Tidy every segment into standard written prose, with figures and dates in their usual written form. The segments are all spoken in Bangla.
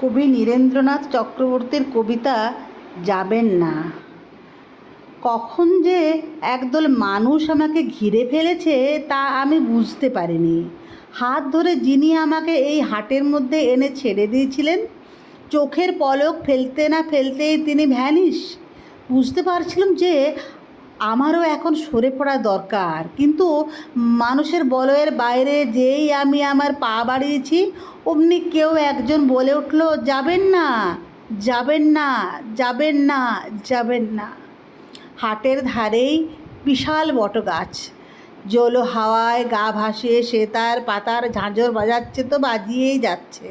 কবি নীরেন্দ্রনাথ চক্রবর্তীর কবিতা যাবেন না। কখন যে একদল মানুষ আমাকে ঘিরে ফেলেছে তা আমি বুঝতে পারিনি। হাত ধরে যিনি আমাকে এই হাটের মধ্যে এনে ছেড়ে দিয়েছিলেন, চোখের পলক ফেলতে না ফেলতেই তিনি ভ্যানিশ। বুঝতে পারছিলাম যে আমারও এখন সরে পড়া দরকার, কিন্তু মানুষের বলয়ের বাইরে যেই আমি আমার পা বাড়িয়েছি, অমনি কেউ একজন বলে উঠল, যাবেন না, যাবেন না, যাবেন না, যাবেন না। হাটের ধারেই বিশাল বটগাছ, জলো হাওয়ায় গা ভাসিয়ে সে তার পাতার ঝাঁঝর বাজাচ্ছে তো বাজিয়েই যাচ্ছে।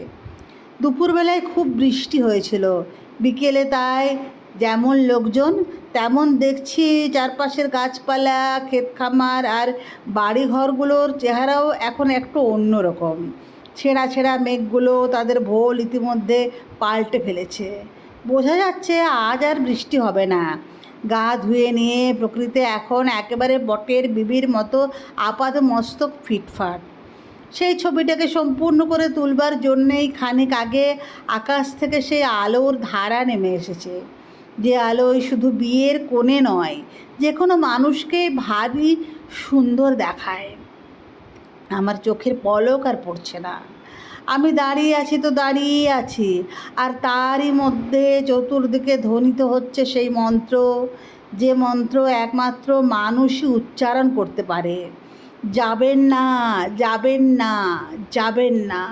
দুপুরবেলায় খুব বৃষ্টি হয়েছিল, বিকেলে তাই যেমন লোকজন তেমন দেখছি চারপাশের গাছপালা, ক্ষেত খামার আর বাড়িঘরগুলোর চেহারাও এখন একটু অন্যরকম। ছেঁড়া ছেঁড়া মেঘগুলো তাদের ভোল ইতিমধ্যে পাল্টে ফেলেছে। বোঝা যাচ্ছে আজ আর বৃষ্টি হবে না। গা ধুয়ে নিয়ে প্রকৃতি এখন একেবারে বটের বিবির মতো আপাত মস্তক ফিটফাট। সেই ছবিটাকে সম্পূর্ণ করে তুলবার জন্যেই খানিক আগে আকাশ থেকে সেই আলোর ধারা নেমে এসেছে, যে আলোয় শুধু বিয়ের কোণে নয়, যে কোনো মানুষকে ভারী সুন্দর দেখায়। আমার চোখের পলক আর পড়ছে না। আমি দাঁড়িয়ে আছি তো দাঁড়িয়েই আছি, আর তারই মধ্যে চতুর্দিকে ধ্বনিত হচ্ছে সেই মন্ত্র, যে মন্ত্র একমাত্র মানুষই উচ্চারণ করতে পারে। যাবেন না, যাবেন না, যাবেন না।